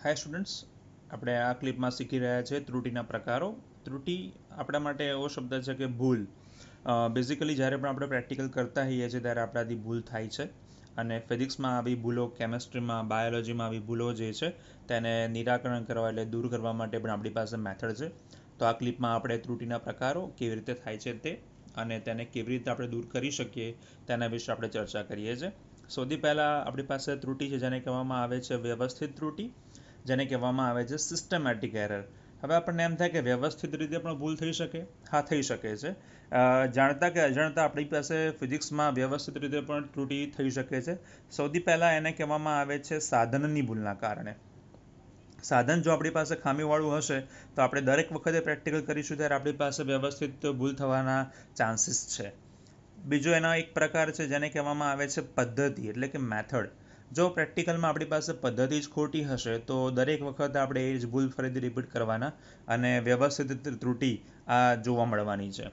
હાય students, આપણે આ ક્લિપમાં શીખી રહ્યા છે ત્રુટિના પ્રકારો. ત્રુટિ આપણા માટે એવો શબ્દ છે કે ભૂલ. બેઝિકલી જ્યારે પણ આપણે પ્રેક્ટિકલ કરતા હોઈએ છીએ ત્યારે આપણાથી ભૂલ થાય છે, અને ફિઝિક્સમાં આવી ભૂલો, કેમેસ્ટ્રીમાં, બાયોલોજીમાં આવી ભૂલો જે છે તેને નિરાકરણ કરવા એટલે દૂર કરવા માટે પણ આપણી પાસે મેથડ છે. તો આ ક્લિપમાં આપણે ત્રુટિના પ્રકારો કેવી રીતે થાય છે તે અને તેને કેવી રીતે આપણે દૂર કરી શકીએ તેના વિશે આપણે ચર્ચા કરીએ છીએ. સૌથી પહેલાં આપણી પાસે ત્રુટિ છે જેને કહેવામાં આવે છે વ્યવસ્થિત ત્રુટિ, જેને કહેવામાં આવે છે સિસ્ટમેટિક એરર. હવે આપણને એમ થાય કે વ્યવસ્થિત રીતે પણ ભૂલ થઈ શકે. હા, થઈ શકે છે. જાણતા કે અજાણતા આપણી પાસે ફિઝિક્સમાં વ્યવસ્થિત રીતે પણ ત્રુટિ થઈ શકે છે. સૌથી પહેલાં એને કહેવામાં આવે છે સાધનની ભૂલના કારણે. સાધન જો આપણી પાસે ખામીવાળું હશે તો આપણે દરેક વખતે પ્રેક્ટિકલ કરીશું ત્યારે આપણી પાસે વ્યવસ્થિત ભૂલ થવાના ચાન્સીસ છે. બીજો એનો એક પ્રકાર છે જેને કહેવામાં આવે છે પદ્ધતિ, એટલે કે મેથડ. જો પ્રેક્ટિકલમાં આપણી પાસે પદ્ધતિ જ ખોટી હશે તો દરેક વખત આપણે એ જ ભૂલ ફરીથી રિપીટ કરવાના અને વ્યવસ્થિત ત્રુટિ આ જોવા મળવાની છે.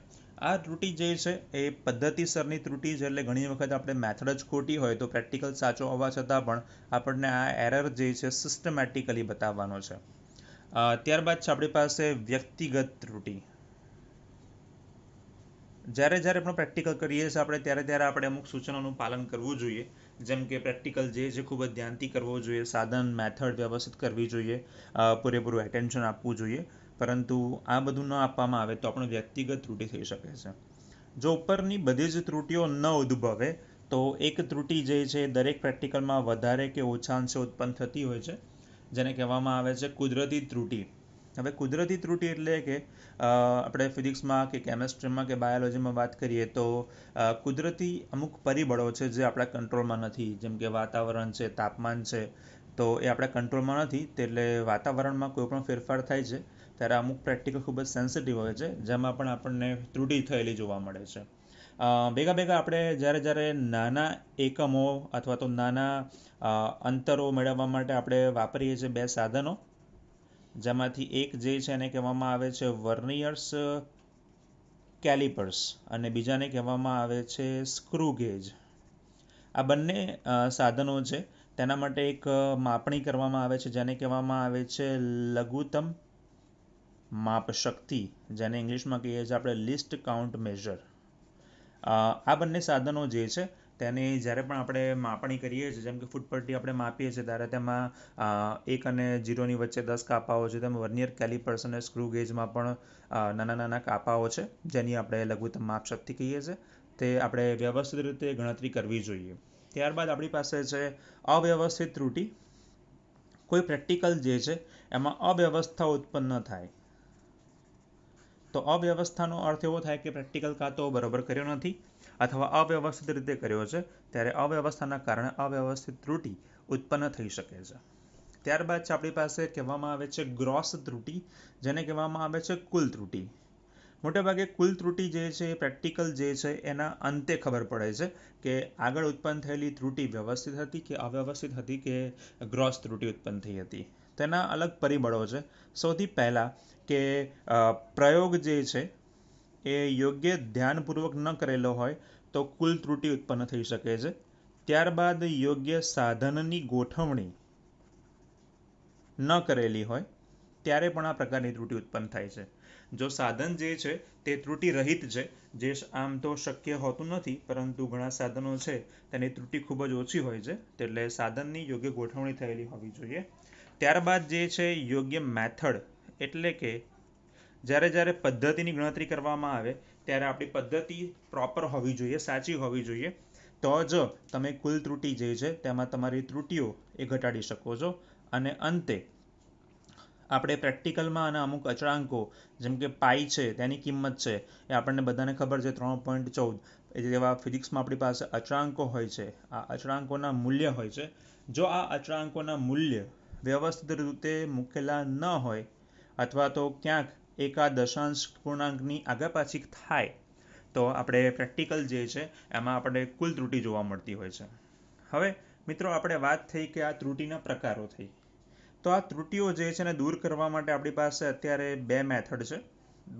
આ ત્રુટિ જે છે એ પદ્ધતિસરની ત્રુટિ છે, એટલે ઘણી વખત આપણે મેથડ જ ખોટી હોય તો પ્રેક્ટિકલ સાચો હોવા છતાં પણ આપણને આ એરર જે છે સિસ્ટમેટિકલી બતાવવાનો છે. ત્યારબાદ છે આપણી પાસે વ્યક્તિગત ત્રુટિ. જ્યારે પણ પ્રેક્ટિકલ કરીએ છીએ ત્યારે આપણે અમુક સૂચનોનું પાલન કરવું જોઈએ. જેમ કે પ્રેક્ટિકલ જે છે ખૂબ જ ધ્યાનથી કરવો જોઈએ, સાધન મેથડ વ્યવસ્થિત કરવી જોઈએ, પૂરેપૂરું એટેન્શન આપવું જોઈએ. પરંતુ આ બધું ન આપવામાં આવે તો આપણું વ્યક્તિગત ત્રુટિ થઈ શકે છે. જો ઉપરની બધી જ ત્રુટિઓ ન ઉદ્ભવે તો એક ત્રુટિ જે છે દરેક પ્રેક્ટિકલમાં વધારે કે ઓછા અંશે ઉત્પન્ન થતી હોય છે, જેને કહેવામાં આવે છે કુદરતી ત્રુટિ. હવે કુદરતી ત્રુટિ એટલે કે આપણે ફિઝિક્સમાં કે કેમેસ્ટ્રીમાં કે બાયોલોજીમાં વાત કરીએ તો કુદરતી અમુક પરિબળો છે જે આપણા કંટ્રોલમાં નથી. જેમ કે વાતાવરણ છે, તાપમાન છે, તો એ આપણા કંટ્રોલમાં નથી. એટલે વાતાવરણમાં કોઈ પણ ફેરફાર થાય છે ત્યારે અમુક પ્રેક્ટિકલ ખૂબ જ સેન્સિટિવ હોય છે, જેમાં પણ આપણને ત્રુટિ થયેલી જોવા મળે છે. ભેગા આપણે જ્યારે નાના એકમો અથવા તો નાના અંતરો મેળવવા માટે આપણે વાપરીએ છીએ બે સાધનો, જેમાંથી એક જે છે એને કહેવામાં આવે છે વર્નિયર્સ કેલિપર્સ અને બીજાને કહેવામાં આવે છે સ્ક્રૂ ગેજ. આ બંને સાધનો છે તેના માટે એક માપણી કરવામાં આવે છે જેને કહેવામાં આવે છે લઘુત્તમ માપ શક્તિ, જેને ઇંગ્લિશમાં કહીએ છીએ આપણે લિસ્ટ કાઉન્ટ મેઝર. આ બંને સાધનો જે છે તેની જ્યારે પણ આપણે માપણી કરીએ છીએ, જેમ કે ફૂટપટ્ટી આપણે માપીએ છીએ ત્યારે તેમાં 1 અને 0ની વચ્ચે 10 કાપાઓ છે, તેમ વર્નિયર કેલિપર્સ અને સ્ક્રૂ ગેજમાં પણ નાના કાપાઓ છે જેની આપણે લઘુત્તમ માપ શક્તિ કહીએ છીએ. તે આપણે વ્યવસ્થિત રીતે ગણતરી કરવી જોઈએ. ત્યારબાદ આપણી પાસે છે અવ્યવસ્થિત ત્રુટિ. કોઈ પ્રેક્ટિકલ જે છે એમાં અવ્યવસ્થા ઉત્પન્ન થાય તો અવ્યવસ્થાનો અર્થ એવો થાય કે પ્રેક્ટિકલ કાં તો બરોબર કર્યો નથી અથવા અવ્યવસ્થિત રીતે કર્યો છે, ત્યારે અવ્યવસ્થાના કારણે અવ્યવસ્થિત ત્રુટિ ઉત્પન્ન થઈ શકે છે. ત્યારબાદ છે આપણી પાસે કહેવામાં આવે છે ગ્રોસ ત્રુટિ, જેને કહેવામાં આવે છે કુલ ત્રુટિ. મોટેભાગે કુલ ત્રુટિ જે છે એ પ્રેક્ટિકલ જે છે એના અંતે ખબર પડે છે કે આગળ ઉત્પન્ન થયેલી ત્રુટિ વ્યવસ્થિત હતી કે અવ્યવસ્થિત હતી કે ગ્રોસ ત્રુટિ ઉત્પન્ન થઈ હતી. તેના અલગ પરિબળો છે. સૌથી પહેલાં કે પ્રયોગ જે છે એ યોગ્ય ધ્યાનપૂર્વક ન કરેલો હોય તો કુલ ત્રુટિ ઉત્પન્ન થઈ શકે છે. ત્યારબાદ યોગ્ય સાધનની ગોઠવણી ન કરેલી હોય ત્યારે પણ આ પ્રકારની ત્રુટિ ઉત્પન્ન થાય છે. જો સાધન જે છે તે ત્રુટિ રહિત છે, જે આમ તો શક્ય હોતું નથી, પરંતુ ઘણા સાધનો છે તેની ત્રુટિ ખૂબ જ ઓછી હોય છે, એટલે સાધનની યોગ્ય ગોઠવણી થયેલી હોવી જોઈએ. ત્યારબાદ જે છે યોગ્ય મેથડ, એટલે કે જ્યારે પદ્ધતિની ગણતરી કરવામાં આવે ત્યારે આપણી પદ્ધતિ પ્રોપર હોવી જોઈએ, સાચી હોવી જોઈએ. તો જ તમે કુલ ત્રુટિ જે છે તેમાં તમારી ત્રુટિઓ એ ઘટાડી શકો છો. અને અંતે આપણે પ્રેક્ટિકલમાં અને અમુક અચળાંકો જેમ કે પાઈ છે તેની કિંમત છે એ આપણને બધાને ખબર છે 3.14, જેવા ફિઝિક્સમાં આપણી પાસે અચળાંકો હોય છે. આ અચળાંકોના મૂલ્ય હોય છે. જો આ અચળાંકોના મૂલ્ય વ્યવસ્થિત રીતે મૂકેલા ન હોય અથવા તો ક્યાંક એકાદ દશાંશ પૂર્ણાંકની આગા પાછી થાય તો આપણે પ્રેક્ટિકલ જે છે એમાં આપણે કુલ ત્રુટિ જોવા મળતી હોય છે. હવે મિત્રો, આપણે વાત થઈ કે આ ત્રુટિના પ્રકારો થઈ. તો આ ત્રુટિઓ જે છે ને દૂર કરવા માટે આપણી પાસે અત્યારે બે મેથડ છે.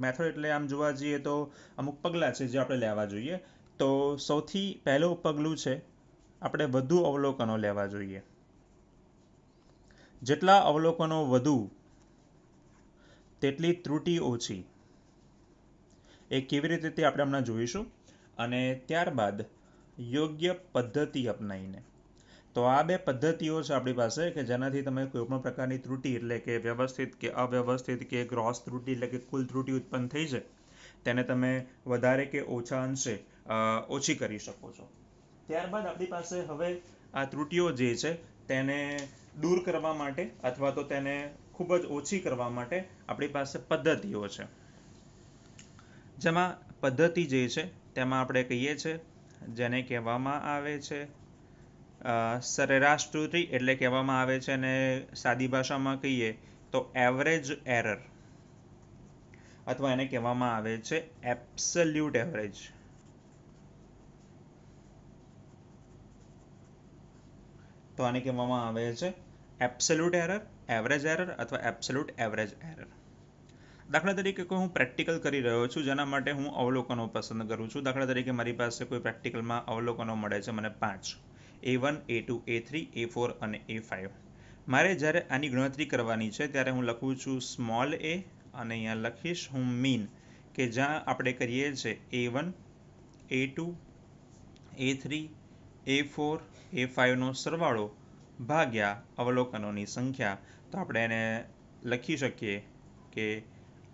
મેથડ એટલે આમ જોવા જઈએ તો અમુક પગલાં છે જે આપણે લેવા જોઈએ. તો સૌથી પહેલું પગલું છે આપણે વધુ અવલોકનો લેવા જોઈએ. જેટલા અવલોકનો વધુ તેટલી ત્રુટિ ઓછી. એ કેવી રીતે તે આપણે હમણાં જોઈશું. અને ત્યારબાદ યોગ્ય પદ્ધતિ અપનાવીને, તો આ બે પદ્ધતિઓ છે આપણી પાસે કે જેનાથી તમે કોઈ પણ પ્રકારની ત્રુટિ એટલે કે વ્યવસ્થિત કે અવ્યવસ્થિત કે ગ્રોસ ત્રુટિ એટલે કે કુલ ત્રુટિ ઉત્પન્ન થઈ છે તેને તમે વધારે કે ઓછા અંશે ઓછી કરી શકો છો. ત્યારબાદ આપણી પાસે હવે આ ત્રુટિઓ જે છે તેને દૂર કરવા માટે અથવા તો તેને ખૂબ જ ઓછી કરવા માટે આપણી પાસે પદ્ધતિઓ છે. જેમાં પદ્ધતિ જે છે તેમાં આપણે કહીએ છીએ જેને કહેવામાં આવે છે સરેરાશ ત્રુટિ, એટલે કહેવામાં આવે છે અને સાદી ભાષામાં કહીએ તો એવરેજ એરર, અથવા એને કહેવામાં આવે છે એબ્સોલ્યુટ એવરેજ. તો આને કહેવામાં આવે છે એબ્સોલ્યુટ એરર, એવરેજ એરર અથવા એબ્સોલ્યુટ એવરેજ એરર. દાખલા તરીકે કોઈ હું પ્રેક્ટિકલ કરી રહ્યો છું જેના માટે હું અવલોકનો પસંદ કરું છું. દાખલા તરીકે મારી પાસે કોઈ પ્રેક્ટિકલમાં અવલોકનો મળે છે મને 5, A1, A2, A3, A4 અને A5. મારે જ્યારે આની ગણતરી કરવાની છે ત્યારે હું લખું છું સ્મોલ a અને અહીંયા લખીશ હું મીન, કે જ્યાં આપણે કરીએ છીએ A1, A2, A3, A4, A5 નો સરવાળો ભાગ્યા અવલોકનોની સંખ્યા. તો આપણે એને લખી શકીએ કે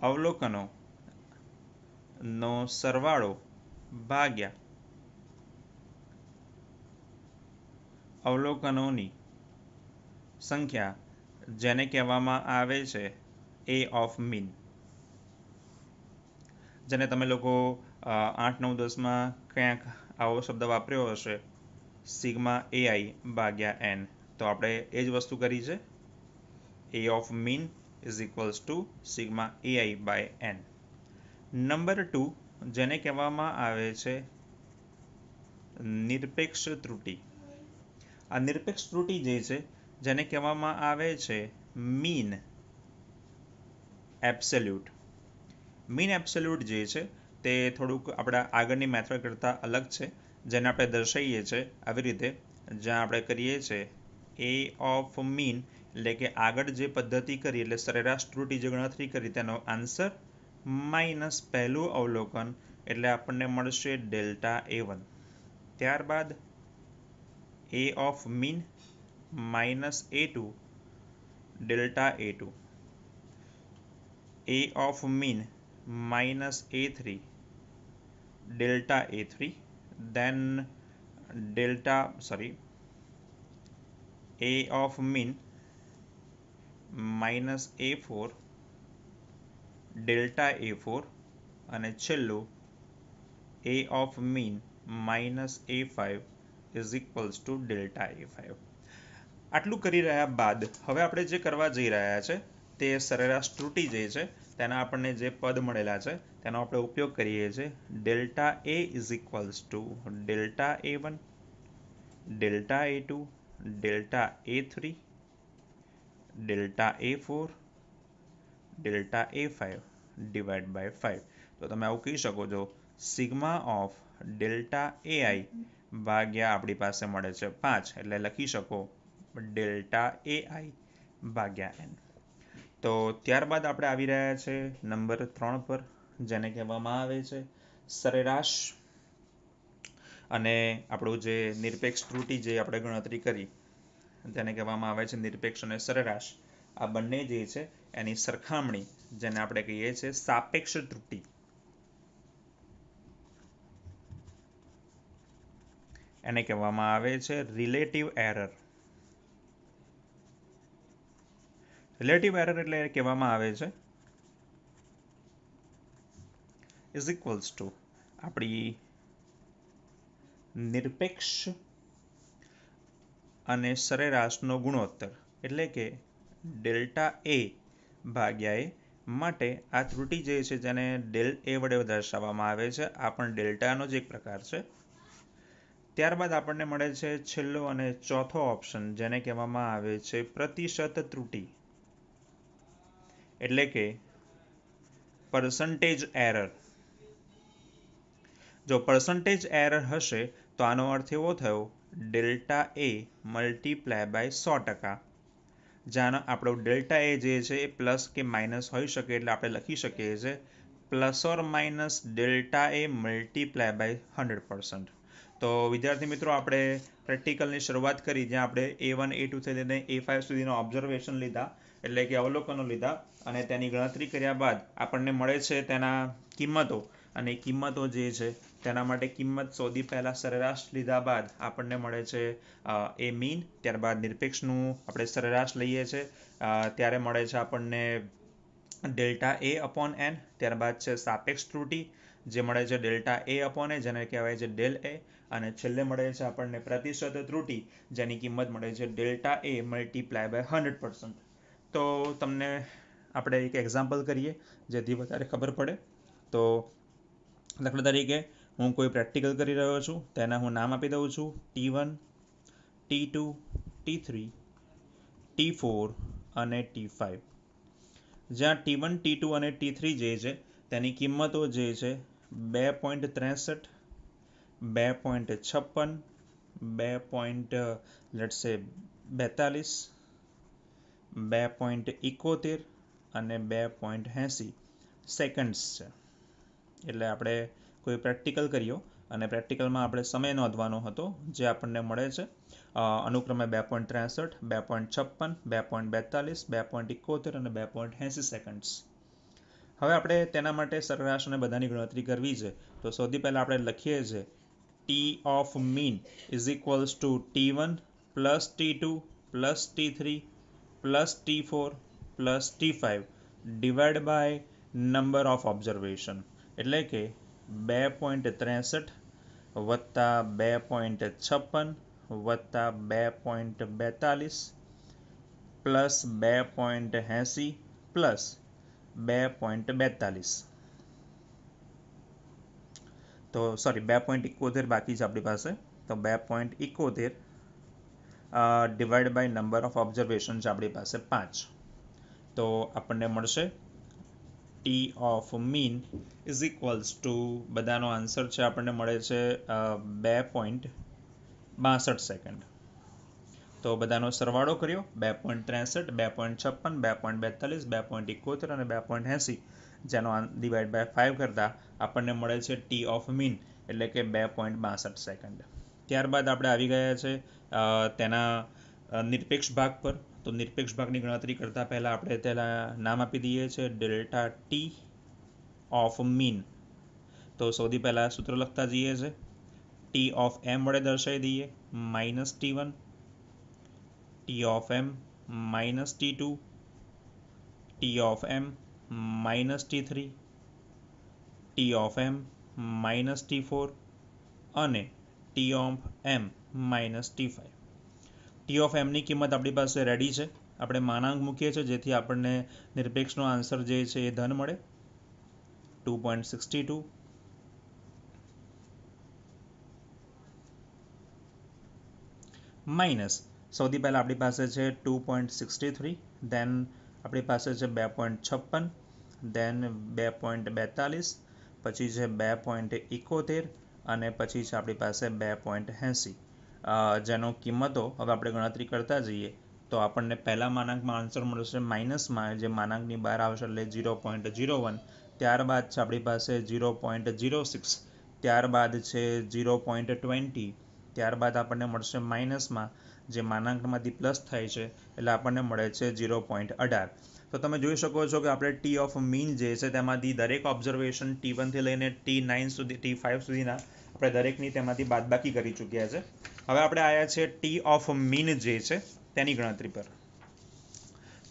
અવલોકનો નો સરવાળો ભાગ્યા અવલોકનોની સંખ્યા, જેને કહેવામાં આવે છે એ ઓફ મીન. જેને તમે લોકો 8, 9, 10માં ક્યાંક આવો શબ્દ વાપર્યો હશે, સિગ્મા AI ભાગ્યા n. તો આપણે એ જ વસ્તુ કરી છે. A of mean is equals to sigma AI by n. Number 2, જેને કહેવામાં આવે છે નિરપેક્ષ ત્રુટિ. આ નિરપેક્ષ ત્રુટિ જે છે જેને કહેવામાં આવે છે મીન એબ્સોલ્યુટ. મીન એબ્સોલ્યુટ જે છે તે થોડુંક આપણા આગળની મેથડ કરતાં અલગ છે, જેને આપણે દર્શાવીએ છીએ આવી રીતે, જ્યાં આપણે કરીએ છીએ એ ઓફ મીન, એટલે કે આગળ જે પદ્ધતિ કરી એટલે સરેરાશ ત્રુટિ જે ગણતરી કરી તેનો આન્સર માઇનસ પહેલું અવલોકન, એટલે આપણને મળશે ડેલ્ટા A1. ત્યારબાદ A of mean minus A2 delta A2, A of mean minus A3 delta A3, then A of mean minus A4 delta A4, અને છેલ્લું A of mean minus A5 is equals to delta A5. આટલું કરી રહ્યા બાદ હવે આપણે જે કરવા જઈ રહ્યા છે તે સરેરાશ ત્રુટિ જે છે તેના આપણને જે પદ મળેલા છે તેનો આપણે ઉપયોગ કરીએ છીએ. Delta A is equals to delta A1 delta A2 delta A3 delta A4 delta A5 divide by 5. તો તમે આવું કહી શકો છો સિગ્મા ઓફ ડેલ્ટા AI ભાગ્યા આપણી પાસે મળે છે 5, એટલે લખી શકો ડેલ્ટા AI ભાગ્યા n. તો ત્યારબાદ આપણે આવી રહ્યા છે નંબર 3 પર, જેને કહેવામાં આવે છે સરેરાશ. અને આપણું જે નિરપેક્ષ ત્રુટિ જે આપણે ગણતરી કરી તેને કહેવામાં આવે છે નિરપેક્ષ અને સરેરાશ. આ બંને જે છે એની સરખામણી, જેને આપણે કહીએ છીએ સાપેક્ષ ત્રુટિ, એને કહેવામાં આવે છે રિલેટિવ એરર. રિલેટિવ એરર એટલે કહેવામાં આવે છે ઇઝ ઇક્વલ્સ ટુ આપણી નિરપેક્ષ અને સરેરાશનો ગુણોત્તર, એટલે કે ડેલ્ટા A ભાગ્યા A. માટે આ ત્રુટિ જે છે જેને ડેલ A વડે દર્શાવવામાં આવે છે, આ પણ ડેલ્ટાનો જ એક પ્રકાર છે. ત્યારબાદ આપણને મળે છે છેલ્લો અને ચોથો ઓપ્શન, જેને કહેવામાં આવે છે પ્રતિશત ત્રુટિ, એટલે કે પર્સન્ટેજ એરર. જો પર્સન્ટેજ એરર હશે તો આનો અર્થ એવો થયો ડેલ્ટા A મલ્ટીપ્લાય બાય 100%. જ્યાં આપણો ડેલ્ટા એ જે છે એ પ્લસ કે માઇનસ હોઈ શકે, એટલે આપણે લખી શકીએ છીએ plus or minus delta A multiply by 100%. તો વિદ્યાર્થી મિત્રો, આપણે પ્રેક્ટિકલની શરૂઆત કરી જ્યાં આપણે A1 A2 થી લઈને A5 સુધીનો ઓબ્ઝર્વેશન લીધા, એટલે કે અવલોકનો લીધા, અને તેની ગણતરી કર્યા બાદ આપણને મળે છે તેના કિંમતો, અને કિંમતો જે છે તેના માટે કિંમત શોધી પહેલાં સરેરાશ લીધા બાદ આપણને મળે છે એ મીન, ત્યારબાદ નિરપેક્ષનું આપણે સરેરાશ લઈએ છીએ ત્યારે મળે છે આપણને ડેલ્ટા એ અપોન એન, ત્યારબાદ છે સાપેક્ષ ત્રુટિ જે મળે છે ડેલ્ટા એ અપોન એ, જેને કહેવાય છે ડેલ એ, અને છેલ્લે મળે છે આપણને પ્રતિશત ત્રુટિ જેની કિંમત મળે છે ડેલ્ટા એ મલ્ટીપ્લાય બાય 100%. તો તમને આપણે એક એક્ઝામ્પલ કરીએ જેથી વધારે ખબર પડે. તો દાખલા તરીકે હું કોઈ પ્રેક્ટિકલ કરી રહ્યો છું, તેના હું નામ આપી દઉં છું T1, T2, T3, T4 અને T5. જ્યાં T1, T2 અને T3 જે છે તેની કિંમતો જે છે 2.63, 2.56, 2.42, 2.71 અને 2.80 સેકન્ડ્સ છે. એટલે આપણે કોઈ પ્રેક્ટિકલ કર્યો અને પ્રેક્ટિકલમાં આપણે સમય નોંધવાનો હતો, જે આપણને મળે છે અનુક્રમે 2.63, 2.56, 2.42, 2.71 અને 2.80 સેકન્ડ્સ. હવે આપણે તેના માટે સરેરાશ અને બધાની ગણતરી કરવી છે. તો સૌથી પહેલાં આપણે લખીએ છીએ T of mean is equals to T1 plus T2 plus T3 plus T4 plus T5 divide by number of observation, એટલે કે 2.63 વત્તા 2.56 વત્તા 2.42 પ્લસ 2.80 પ્લસ 2.42. તો સોરી 2.71 બાકી છે આપણી પાસે, તો 2.71 divide by number of observation છે આપણી પાસે 5. તો આપણને મળશે T of mean is equals to, બધાનો આન્સર છે આપણને મળે છે 2.62 સેકન્ડ. તો બધાનો સરવાળો કર્યો 2.63, 2.56, 2.42, 2.71 અને 2.80, જેનો ડિવાઈડ બાય 5 કરતા આપણને મળે છે ટી ઓફ મીન, એટલે કે 2.62 સેકન્ડ. ત્યારબાદ આપણે આવી ગયા છે તેના નિરપેક્ષ ભાગ પર. તો નિરપેક્ષ ભાગની ગણતરી કરતા પહેલા આપણે તેના નામ આપી દઈએ છીએ ડેલ્ટા ટી ઓફ મીન. તો સૌથી પહેલા સૂત્ર લખતા જઈએ છે, ટી ઓફ એમ વડે દર્શાવી દઈએ minus T1, T of M minus T2, T of M minus T3, T of M minus T4 અને T of M minus T5. T of એમની કિંમત આપણી પાસે રેડી છે, આપણે માનાંક મૂકીએ છીએ જેથી આપણને નિરપેક્ષનો આન્સર જે છે એ ધન મળે 2.62 માઇનસ સૌથી પહેલાં આપણી પાસે છે 2.63, દેન આપણી પાસે છે 2.56, દેન 2.42, પછી છે 2.71 અને પછી છે આપણી પાસે 2.80, જેનો કિંમતો હવે આપણે ગણતરી કરતા જઈએ તો આપણને પહેલા માનાંકમાં આન્સર મળશે માઇનસમાં, જે માનાંકની બહાર આવશે એટલે 0.01, ત્યારબાદ છે આપણી પાસે 0.06, ત્યારબાદ છે 0.20, ત્યારબાદ આપણને મળશે માઇનસમાં, જે માનાંકમાંથી પ્લસ થાય છે એટલે આપણને મળે છે 0.18. તો તમે જોઈ શકો છો કે આપણે ટી ઓફ મીન જે છે તેમાંથી દરેક ઓબ્ઝર્વેશન T1 થી લઈને T9 સુધી, T5 સુધીના આપણે દરેકની તેમાંથી બાદબાકી કરી ચૂક્યા છે. હવે આપણે આવ્યા છે ટી ઓફ મીન જે છે તેની ગણતરી પર.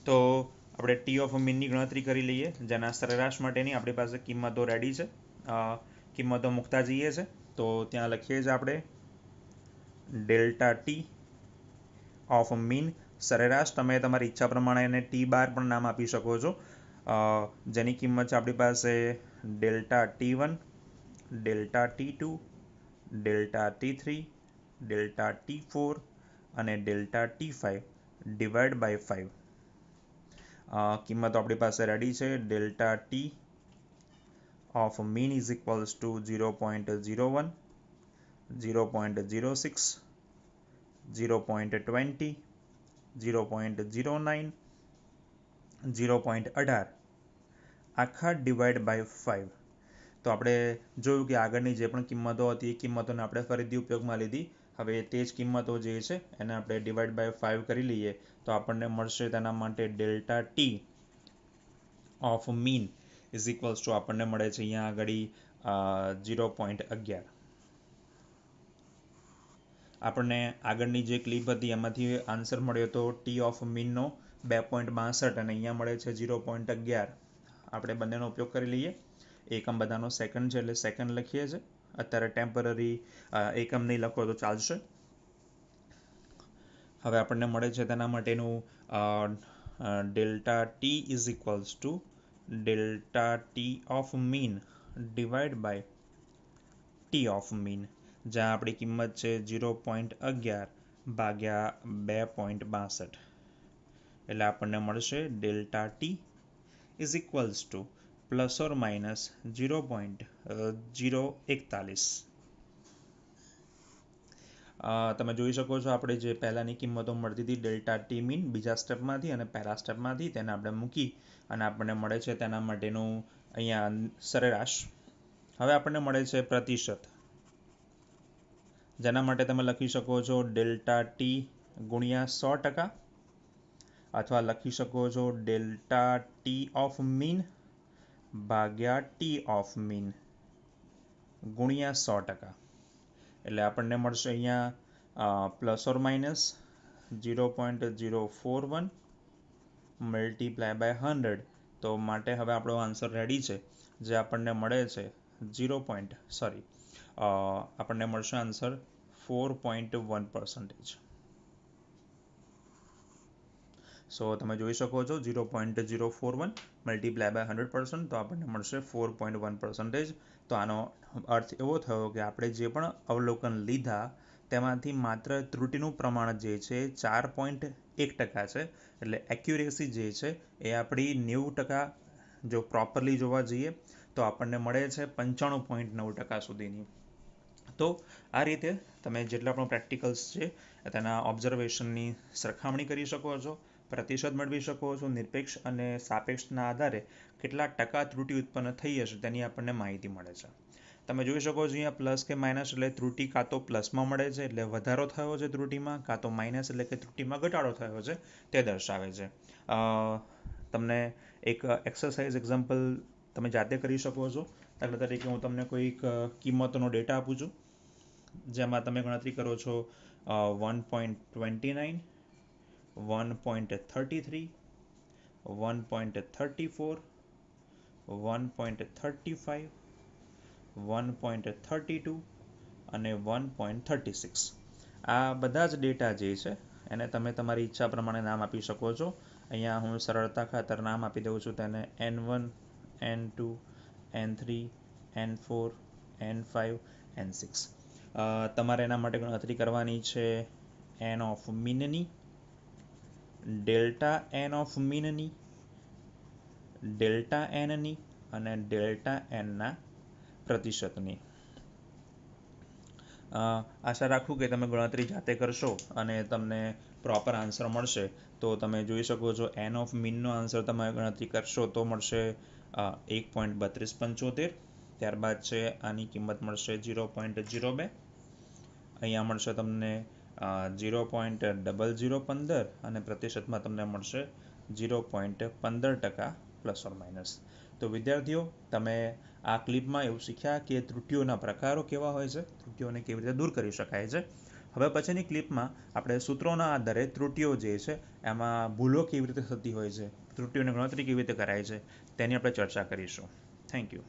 તો આપણે ટી ઓફ મીનની ગણતરી કરી લઈએ, જેના સરેરાશ માટેની આપણી પાસે કિંમતો રેડી છે. કિંમતો મૂકતા જઈએ છે, તો ત્યાં લખીએ છીએ આપણે ડેલ્ટા ટી ઓફ મીન સરેરાશ. તમે તમારી ઈચ્છા પ્રમાણે એને ટી બાર પણ નામ આપી શકો છો, જેની કિંમત છે આપણી પાસે delta T1, delta T2, delta T3, delta T4 અને ડેલ્ટા T5 ડિવાઈડ બાય 5. કિંમતો આપણી પાસે રેડી છે. Delta T of mean is equals two 0.01, 0.06, 0.20, 0.09, 0.18 આખા ડિવાઈડ બાય 5. તો આપણે જોયું કે આગળની જે પણ કિંમતો હતી એ કિંમતોને આપણે ફરીથી ઉપયોગમાં લીધી. હવે તે જ કિંમતો જે છે એને આપણે ડિવાઈડ બાય 5 કરી લઈએ તો આપણને મળશે તેના માટે delta T of mean is equals two આપણને મળે છે અહીંયા આગળ 0.11. આપણને આગળની જે ક્લિપ હતી એમાંથી આન્સર મળ્યો હતો ટી ઓફ મીનનો 2.62 અને અહીંયા મળે છે 0.11. આપણે બંનેનો ઉપયોગ કરી લઈએ. એકમ બધાનો સેકન્ડ છે એટલે સેકન્ડ લખીએ છીએ. અત્યારે ટેમ્પરરી એકમ નહીં લખો તો ચાલશે. હવે આપણને મળે છે તેના માટેનું delta T is equals to delta T of mean divide by T of mean, જ્યાં આપણી કિંમત છે 0.11 ભાગ્યા 2.62. એટલે આપણને મળશે delta T is equals two plus or minus 0.041. તમે જોઈ શકો છો આપણે જે પહેલાંની કિંમતો મળતી હતી ડેલ્ટા ટી મીન બીજા સ્ટેપમાંથી અને પહેલા સ્ટેપમાંથી તેને આપણે મૂકી અને આપણને મળે છે તેના માટેનું અહીંયા સરેરાશ. હવે આપણને મળે છે પ્રતિશત, જેના માટે તમે લખી શકો છો ડેલ્ટા ટી ગુણ્યા 100% અથવા લખી શકો છો ડેલ્ટા ટી ઓફ મીન ભાગ્યા ટી ઓફ મીન ગુણ્યા 100%. એટલે આપણને મળશે અહીંયા plus or minus 0.041 multiply by 100. તો માટે હવે આપણો આન્સર રેડી છે, જે આપણને મળે છે આપણને મળશે આન્સર 4.1%. સો તમે જોઈ શકો છો 0.041 મલ્ટીપ્લાય બાય 100%, તો આપણને મળશે 4.1%. તો આનો અર્થ એવો થયો કે આપણે જે પણ અવલોકન લીધા તેમાંથી માત્ર ત્રુટિનું પ્રમાણ જે છે 4.1% છે. એટલે એક્યુરેસી જે છે એ આપણી 90% જો પ્રોપરલી જોવા જઈએ તો આપણને મળે છે 95.9% સુધીની. તો આ રીતે તમે જેટલા પણ પ્રેક્ટિકલ્સ છે તેના ઓબ્ઝર્વેશનની સરખામણી કરી શકો છો, પ્રતિશત મેળવી શકો છો, નિરપેક્ષ અને સાપેક્ષના આધારે કેટલા ટકા ત્રુટિ ઉત્પન્ન થઈ હશે તેની આપણને માહિતી મળે છે. તમે જોઈ શકો છો અહીંયા પ્લસ કે માઇનસ એટલે ત્રુટિ કાં તો પ્લસમાં મળે છે એટલે વધારો થયો છે ત્રુટિમાં, કાં તો માઇનસ એટલે કે ત્રુટિમાં ઘટાડો થયો છે તે દર્શાવે છે. તમને એક એક્સરસાઇઝ એક્ઝામ્પલ તમે જાતે કરી શકો છો. દાખલા તરીકે હું તમને કોઈક કિંમતોનો ડેટા આપું છું, જેમાં તમે ગણતરી કરો છો 1.29, 1.33, 1.34, 1.35, 1.32 અને 1.36. આ બધા જ ડેટા જે છે એને તમે તમારી ઈચ્છા પ્રમાણે નામ આપી શકો છો. અહીંયા હું સરળતા ખાતર નામ આપી દઉં છું તેને N1, N2, N3, N4, N5, N6. તમારે એના માટે ગણતરી કરવાની છે એન ઓફ મીનની, ડેલ્ટા એન ઓફ મીનની, ડેલ્ટા એનની અને ડેલ્ટા એનના પ્રતિશતની. આશા રાખું કે તમે ગણતરી જાતે કરશો અને તમને પ્રોપર આન્સર મળશે. તો તમે જોઈ શકો છો એન ઓફ મીનનો આન્સર તમે ગણતરી કરશો તો મળશે 1.3275. ત્યારબાદ છે આની કિંમત મળશે 0.02. અહીંયા મળશે તમને 0.0015 અને પ્રતિશતમાં તમને મળશે 0.15% પ્લસ ઓર માઇનસ. તો વિદ્યાર્થીઓ, તમે આ ક્લિપમાં એવું શીખ્યા કે ત્રુટિઓના પ્રકારો કેવા હોય છે, ત્રુટિઓને કેવી રીતે દૂર કરી શકાય છે. હવે પછીની ક્લિપમાં આપણે સૂત્રોના આધારે ત્રુટિઓ જે છે એમાં ભૂલો કેવી રીતે થતી હોય છે, ત્રુટિઓની ગણતરી કેવી રીતે કરાય છે તેની આપણે ચર્ચા કરીશું. Thank you.